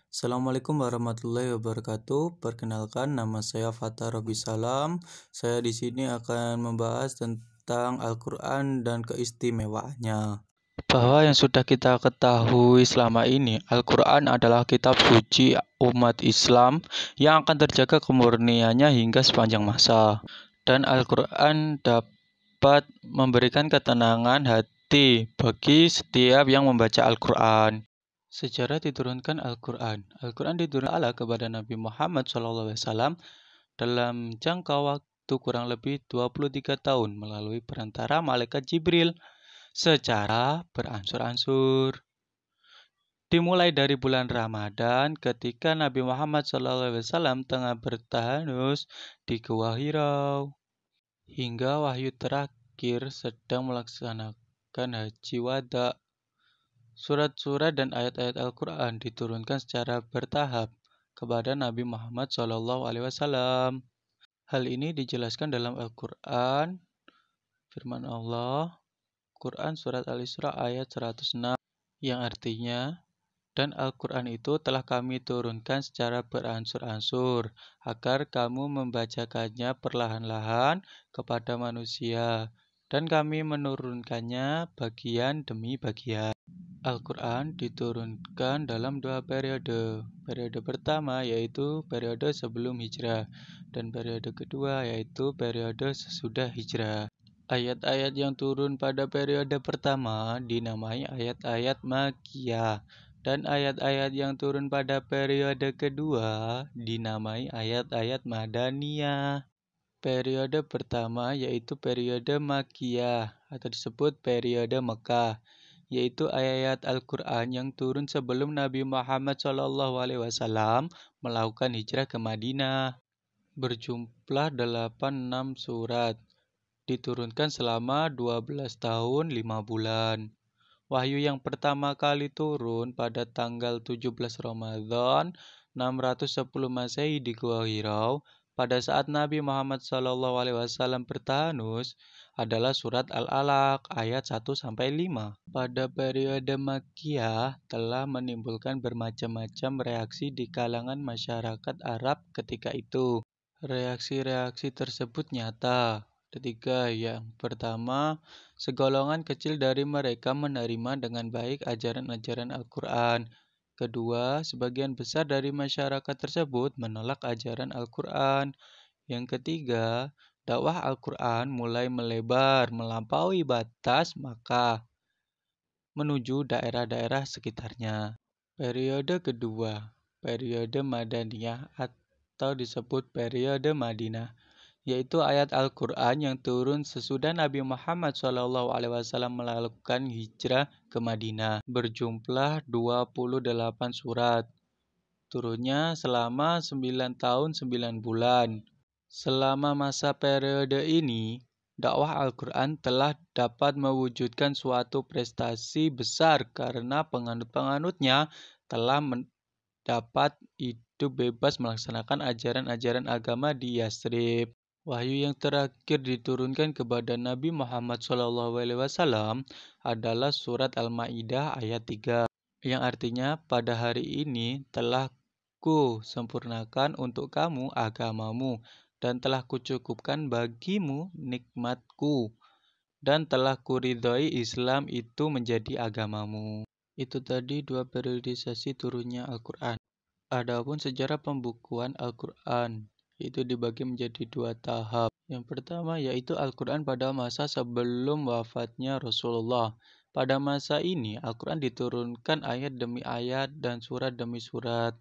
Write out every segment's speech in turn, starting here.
Assalamualaikum warahmatullahi wabarakatuh. Perkenalkan, nama saya Fathar Robi Salam. Saya di sini akan membahas tentang Al-Quran dan keistimewaannya. Bahwa yang sudah kita ketahui selama ini, Al-Quran adalah kitab suci umat Islam yang akan terjaga kemurniannya hingga sepanjang masa. Dan Al-Quran dapat memberikan ketenangan hati bagi setiap yang membaca Al-Quran. Sejarah diturunkan Al-Quran. Al-Quran diturunkan Allah kepada Nabi Muhammad SAW dalam jangka waktu kurang lebih 23 tahun melalui perantara malaikat Jibril secara beransur-ansur. Dimulai dari bulan Ramadan ketika Nabi Muhammad SAW tengah bertahanus di Gua Hirau hingga wahyu terakhir sedang melaksanakan haji wada. Surat-surat dan ayat-ayat Al-Quran diturunkan secara bertahap kepada Nabi Muhammad SAW. Hal ini dijelaskan dalam Al-Quran, firman Allah, Quran Surat Al-Isra ayat 106, yang artinya, dan Al-Quran itu telah kami turunkan secara beransur-ansur, agar kamu membacakannya perlahan-lahan kepada manusia, dan kami menurunkannya bagian demi bagian. Al-Quran diturunkan dalam dua periode. Periode pertama yaitu periode sebelum hijrah, dan periode kedua yaitu periode sesudah hijrah. Ayat-ayat yang turun pada periode pertama dinamai ayat-ayat Makkiyah, dan ayat-ayat yang turun pada periode kedua dinamai ayat-ayat Madaniyah. Periode pertama yaitu periode Makkiyah atau disebut periode Mekah, yaitu ayat Al-Quran yang turun sebelum Nabi Muhammad SAW melakukan hijrah ke Madinah. Berjumlah 86 surat, diturunkan selama 12 tahun 5 bulan. Wahyu yang pertama kali turun pada tanggal 17 Ramadan 610 Masehi di Gua Hirau pada saat Nabi Muhammad SAW bertahanus adalah surat Al-Alaq ayat 1-5. Pada periode Makkiyah telah menimbulkan bermacam-macam reaksi di kalangan masyarakat Arab ketika itu. Reaksi-reaksi tersebut nyata. Ketiga, yang pertama, segolongan kecil dari mereka menerima dengan baik ajaran-ajaran Al-Quran. Kedua, sebagian besar dari masyarakat tersebut menolak ajaran Al-Quran. Yang ketiga, dakwah Al-Quran mulai melebar melampaui batas Makkah menuju daerah-daerah sekitarnya. Periode kedua, periode Madaniyah atau disebut periode Madinah, yaitu ayat Al-Quran yang turun sesudah Nabi Muhammad SAW melakukan hijrah ke Madinah, berjumlah 28 surat. Turunnya selama 9 tahun 9 bulan. Selama masa periode ini, dakwah Al-Quran telah dapat mewujudkan suatu prestasi besar karena penganut-penganutnya telah mendapat hidup bebas melaksanakan ajaran-ajaran agama di Yasrib. Wahyu yang terakhir diturunkan kepada Nabi Muhammad SAW adalah surat Al-Ma'idah ayat 3, yang artinya pada hari ini telah ku sempurnakan untuk kamu agamamu, dan telah kucukupkan bagimu nikmatku, dan telah kuridhoi Islam itu menjadi agamamu. Itu tadi dua periodisasi turunnya Al-Quran. Adapun sejarah pembukuan Al-Quran, itu dibagi menjadi dua tahap. Yang pertama yaitu Al-Quran pada masa sebelum wafatnya Rasulullah. Pada masa ini, Al-Quran diturunkan ayat demi ayat dan surat demi surat.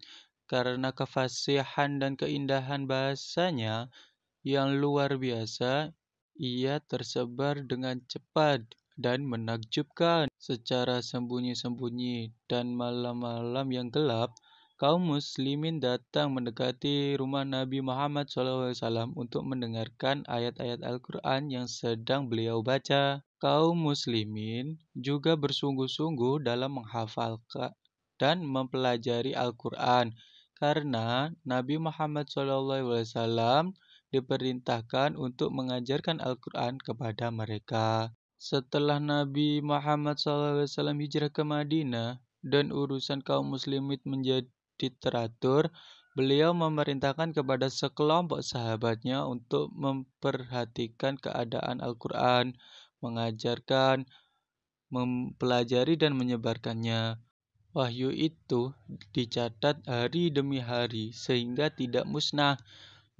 Karena kefasihan dan keindahan bahasanya yang luar biasa, ia tersebar dengan cepat dan menakjubkan. Secara sembunyi-sembunyi dan malam-malam yang gelap, kaum muslimin datang mendekati rumah Nabi Muhammad SAW untuk mendengarkan ayat-ayat Al-Quran yang sedang beliau baca. Kaum muslimin juga bersungguh-sungguh dalam menghafalkan dan mempelajari Al-Quran, karena Nabi Muhammad SAW diperintahkan untuk mengajarkan Al-Quran kepada mereka. Setelah Nabi Muhammad SAW hijrah ke Madinah dan urusan kaum muslimin menjadi literatur, beliau memerintahkan kepada sekelompok sahabatnya untuk memperhatikan keadaan Al-Quran, mengajarkan, mempelajari dan menyebarkannya. Wahyu itu dicatat hari demi hari sehingga tidak musnah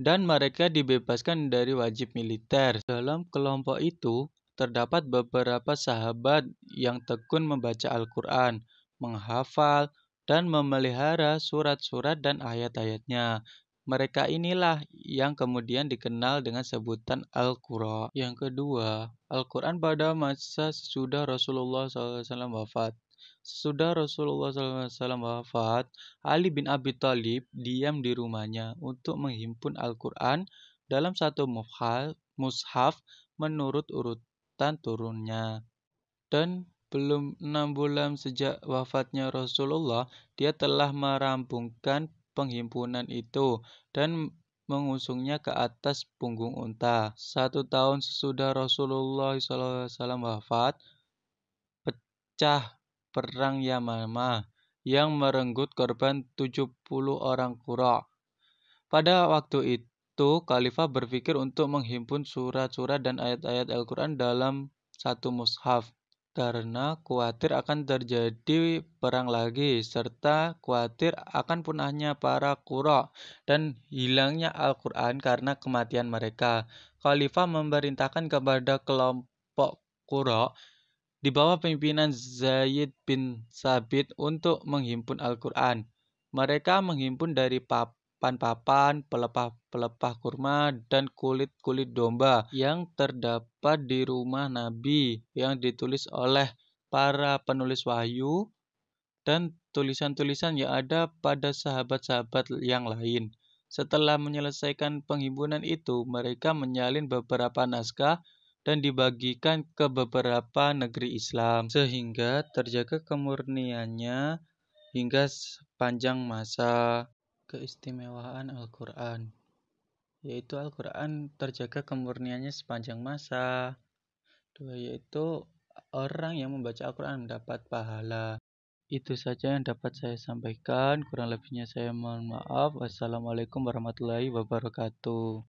dan mereka dibebaskan dari wajib militer. Dalam kelompok itu terdapat beberapa sahabat yang tekun membaca Al-Quran, menghafal, dan memelihara surat-surat dan ayat-ayatnya. Mereka inilah yang kemudian dikenal dengan sebutan Al-Qurra. Yang kedua, Al-Quran pada masa sesudah Rasulullah SAW wafat. Sesudah Rasulullah SAW wafat, Ali bin Abi Thalib diam di rumahnya untuk menghimpun Al-Quran dalam satu mushaf menurut urutan turunnya. Dan belum 6 bulan sejak wafatnya Rasulullah, dia telah merampungkan penghimpunan itu dan mengusungnya ke atas punggung unta. 1 tahun sesudah Rasulullah SAW wafat, pecah Perang Yamamah yang merenggut korban 70 orang Qura. Pada waktu itu, Khalifah berpikir untuk menghimpun surat-surat dan ayat-ayat Al-Quran dalam satu mushaf karena khawatir akan terjadi perang lagi serta khawatir akan punahnya para Qura dan hilangnya Al-Quran karena kematian mereka. Khalifah memerintahkan kepada kelompok Qura di bawah pimpinan Zaid bin Sabit untuk menghimpun Al-Quran. Mereka menghimpun dari papan-papan, pelepah-pelepah kurma, dan kulit-kulit domba yang terdapat di rumah Nabi yang ditulis oleh para penulis wahyu dan tulisan-tulisan yang ada pada sahabat-sahabat yang lain. Setelah menyelesaikan penghimpunan itu, mereka menyalin beberapa naskah dan dibagikan ke beberapa negeri Islam, sehingga terjaga kemurniannya hingga sepanjang masa. Keistimewaan Al-Quran, yaitu Al-Quran terjaga kemurniannya sepanjang masa. Dua, yaitu orang yang membaca Al-Quran mendapat pahala. Itu saja yang dapat saya sampaikan. Kurang lebihnya saya mohon maaf. Wassalamualaikum warahmatullahi wabarakatuh.